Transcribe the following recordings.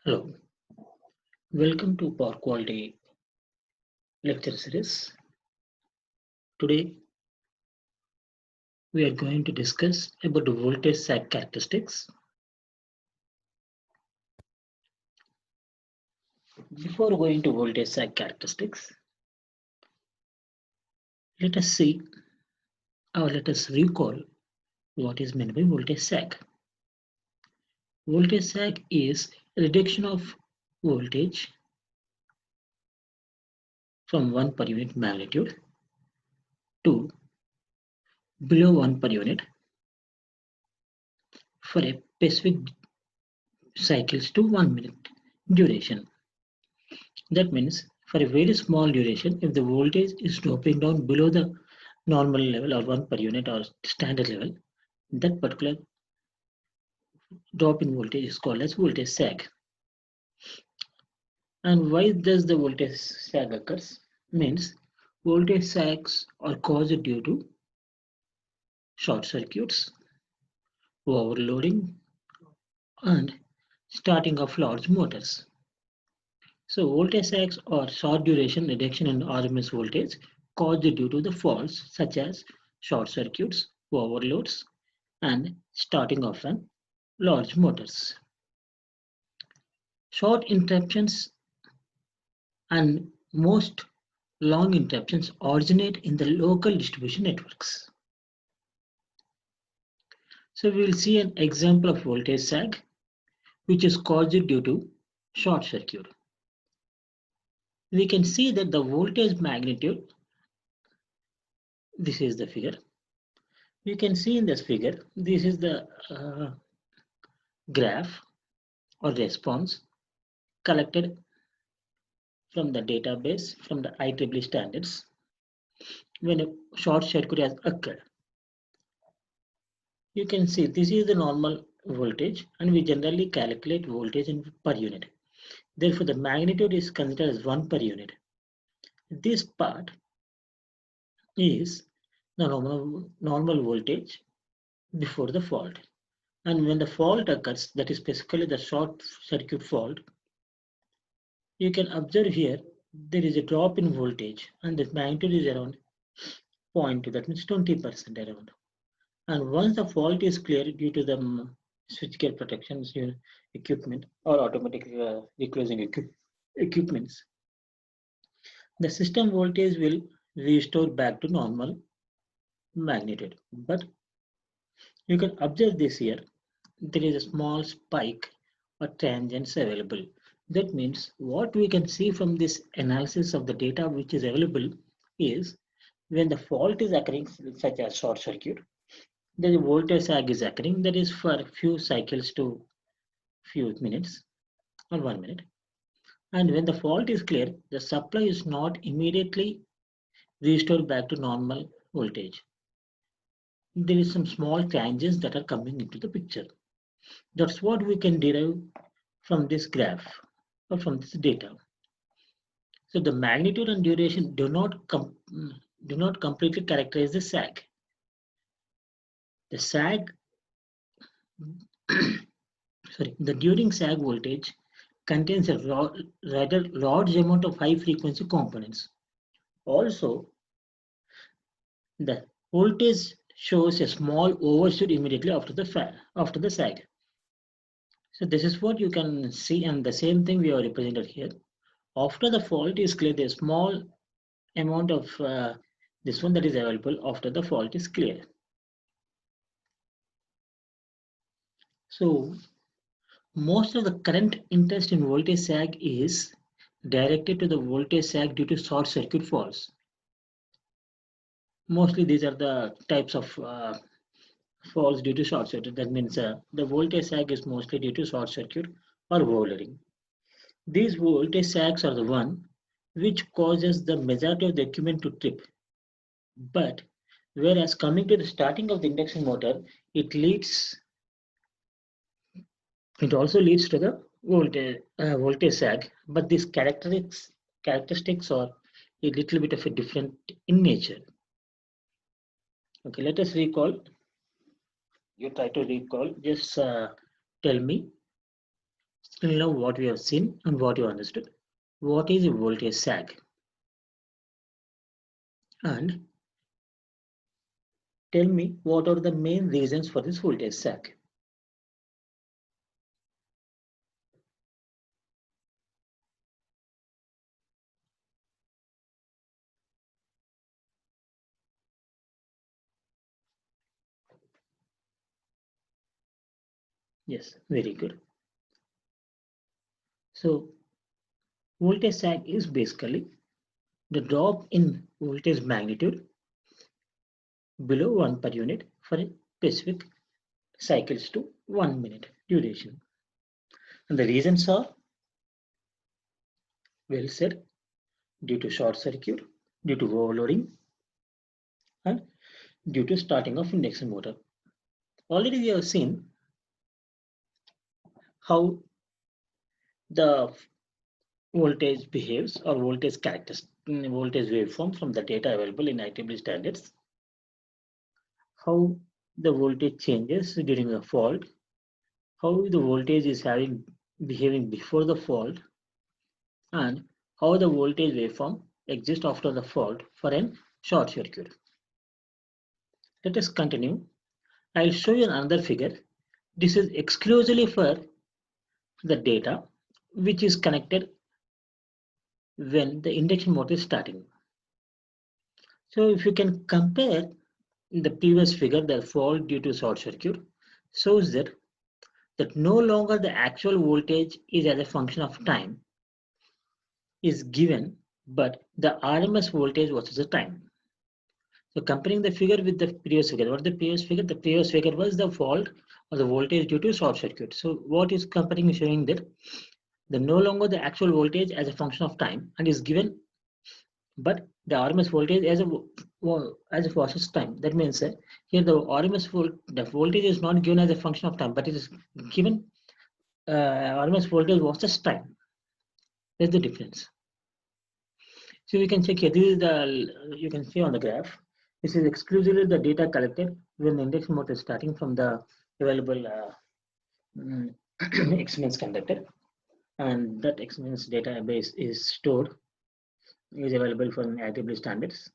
Hello, welcome to Power Quality lecture series. Today we are going to discuss about the voltage sag characteristics. Before going to voltage sag characteristics, let us see or let us recall what is meant by voltage sag. Voltage sag is a reduction of voltage from 1 per unit magnitude to below 1 per unit for a specific cycles to 1 minute duration. That means for a very small duration, if the voltage is dropping down below the normal level or 1 per unit or standard level, that particular drop in voltage is called as voltage sag. And why does the voltage sag occurs? Means voltage sags are caused due to short circuits, overloading, and starting of large motors. So voltage sags are short duration reduction in RMS voltage caused due to the faults such as short circuits, overloads, and starting of an large motors. Short interruptions and most long interruptions originate in the local distribution networks. So we will see an example of voltage sag which is caused due to short circuit. We can see that the voltage magnitude, this is the figure. You can see in this figure, this is the graph or response collected from the database from the IEEE standards when a short circuit has occurred. You can see this is the normal voltage and we generally calculate voltage in per unit. Therefore, the magnitude is considered as 1 per unit. This part is the normal voltage before the fault. And when the fault occurs, that is basically the short circuit fault, you can observe here there is a drop in voltage and the magnitude is around 0.2, that means 20% around. And once the fault is cleared due to the switchgear protections equipment or automatic reclosing equipments, the system voltage will restore back to normal magnitude. But you can observe this here, there is a small spike or tangents available. That means what we can see from this analysis of the data which is available is when the fault is occurring, such as short circuit, the voltage sag is occurring, that is for a few cycles to few minutes or 1 minute. And when the fault is clear, the supply is not immediately restored back to normal voltage. There is some small changes that are coming into the picture. That's what we can derive from this graph or from this data. So the magnitude and duration do not completely characterize the sag. The sag, the during sag voltage contains a rather large amount of high frequency components. Also, the voltage shows a small overshoot immediately after the sag. So this is what you can see, and the same thing we have represented here. After the fault is clear, there's small amount of this one that is available after the fault is clear. So most of the current interest in voltage sag is directed to the voltage sag due to short circuit faults. Mostly these are the types of faults due to short circuit. That means the voltage sag is mostly due to short circuit or overloading. These voltage sags are the one which causes the majority of the equipment to trip. But whereas coming to the starting of the induction motor, it also leads to the voltage sag, but these characteristics are a little bit of a different in nature. Okay, let us recall. You try to recall. Just tell me Till now, what we have seen and what you understood. What is a voltage sag? And tell me what are the main reasons for this voltage sag? Yes, very good. So voltage sag is basically the drop in voltage magnitude below 1 per unit for a specific cycles to 1 minute duration. And the reasons are well said, due to short circuit, due to overloading, and due to starting of induction motor. Already we have seen how the voltage behaves or voltage characteristics, voltage waveform from the data available in IEEE standards, how the voltage changes during the fault, how the voltage is behaving before the fault, and how the voltage waveform exists after the fault for a short circuit. Let us continue. I'll show you another figure. This is exclusively for the data which is connected when the induction motor is starting. So if you can compare the previous figure, the fault due to short circuit shows that no longer the actual voltage is as a function of time is given, but the RMS voltage versus the time. So comparing the figure with the previous figure, what the previous figure? The previous figure was the fault or the voltage due to short circuit. So what is comparing is showing that the no longer the actual voltage as a function of time and is given, but the RMS voltage as a versus time. That means here the the voltage is not given as a function of time, but it is given RMS voltage versus time. That's the difference. So we can check here. This is you can see on the graph. This is exclusively the data collected when the induction motor is starting from the available experiments conducted, and that experiments database is available for IEEE standards.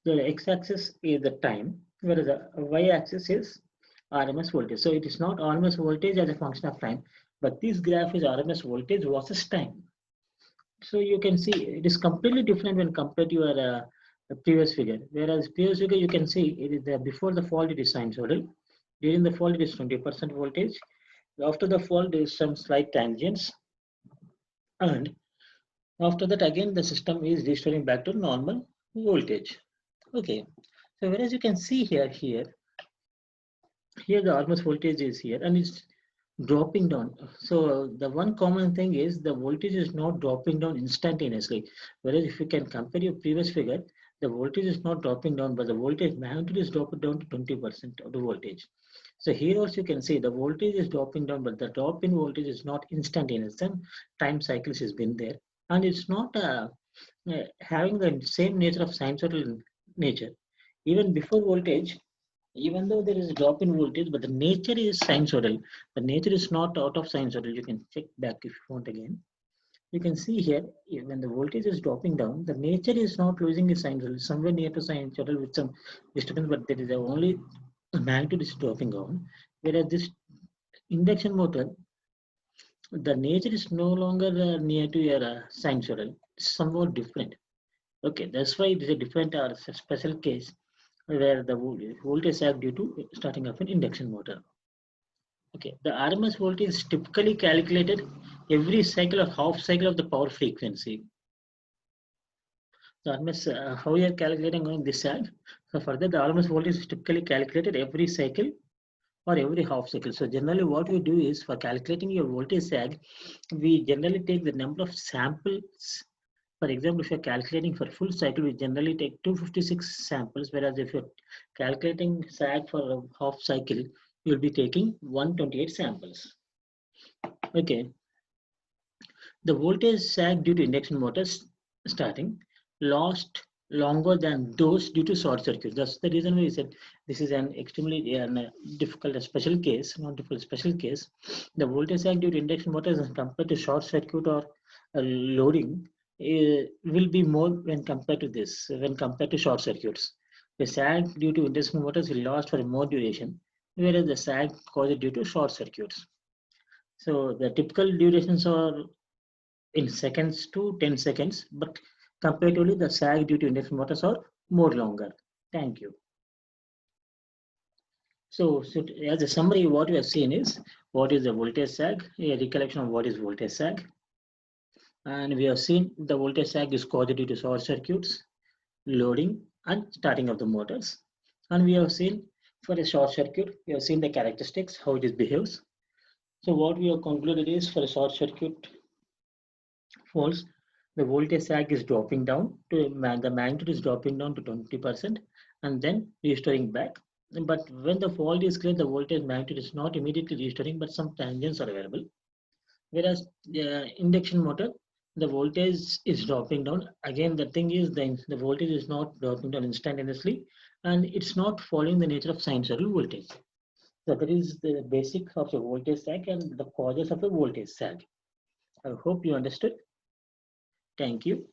The x-axis is the time, whereas the y-axis is RMS voltage. So it is not RMS voltage as a function of time, but this graph is RMS voltage versus time. So you can see it is completely different when compared to your previous figure. Whereas previous figure you can see it is before the fault it is sinusoidal. During the fault it is 20% voltage. After the fault there is some slight transients, and after that again the system is restoring back to normal voltage. Okay, so whereas you can see here the RMS voltage is here and it's dropping down. So the one common thing is the voltage is not dropping down instantaneously. Whereas if you can compare your previous figure, the voltage is not dropping down, but the voltage magnitude is dropping down to 20% of the voltage. So here also you can see the voltage is dropping down, but the drop in voltage is not instantaneous. Some time cycles has been there, and it's not having the same nature of sinusoidal nature. Even before voltage, even though there is a drop in voltage, but the nature is sinusoidal. The nature is not out of sinusoidal. You can check back if you want again. You can see here, when the voltage is dropping down, the nature is not losing its sinusoidal, somewhere near to sinusoidal with some disturbance, but there is only magnitude is dropping down. Whereas this induction motor, the nature is no longer near to your sinusoidal. It's somewhat different. Okay, that's why it is a different or special case where the voltage sag due to starting of an induction motor. Okay, the RMS voltage is typically calculated every cycle or half cycle of the power frequency. The RMS, how you are calculating on this sag? So further, the RMS voltage is typically calculated every cycle or every half cycle. So generally what we do is for calculating your voltage sag, we generally take the number of samples. For example, if you're calculating for full cycle, we generally take 256 samples, whereas if you're calculating sag for a half cycle, you'll be taking 128 samples. Okay. The voltage sag due to induction motors starting lost longer than those due to short circuit. That's the reason we said this is an extremely difficult special case, not difficult special case. The voltage sag due to induction motors compared to short circuit or loading will be more when compared to this, when compared to short circuits. The sag due to induction motors will last for a more duration, whereas the sag caused due to short circuits. So the typical durations are in seconds to 10 seconds, but comparatively the sag due to induction motors are more longer. Thank you. So as a summary, what we have seen is what is the voltage sag, a recollection of what is voltage sag. And we have seen the voltage sag is caused due to short circuits, loading, and starting of the motors. And we have seen for a short circuit, we have seen the characteristics, how it behaves. So what we have concluded is for a short circuit falls, the voltage sag is dropping down to the magnitude is dropping down to 20% and then restoring back. But when the fault is clear, the voltage magnitude is not immediately restoring, but some tangents are available. Whereas the induction motor, the voltage is dropping down. Again, the thing is the voltage is not dropping down instantaneously and it's not following the nature of sinusoidal voltage. So that is the basic of a voltage sag and the causes of a voltage sag. I hope you understood. Thank you.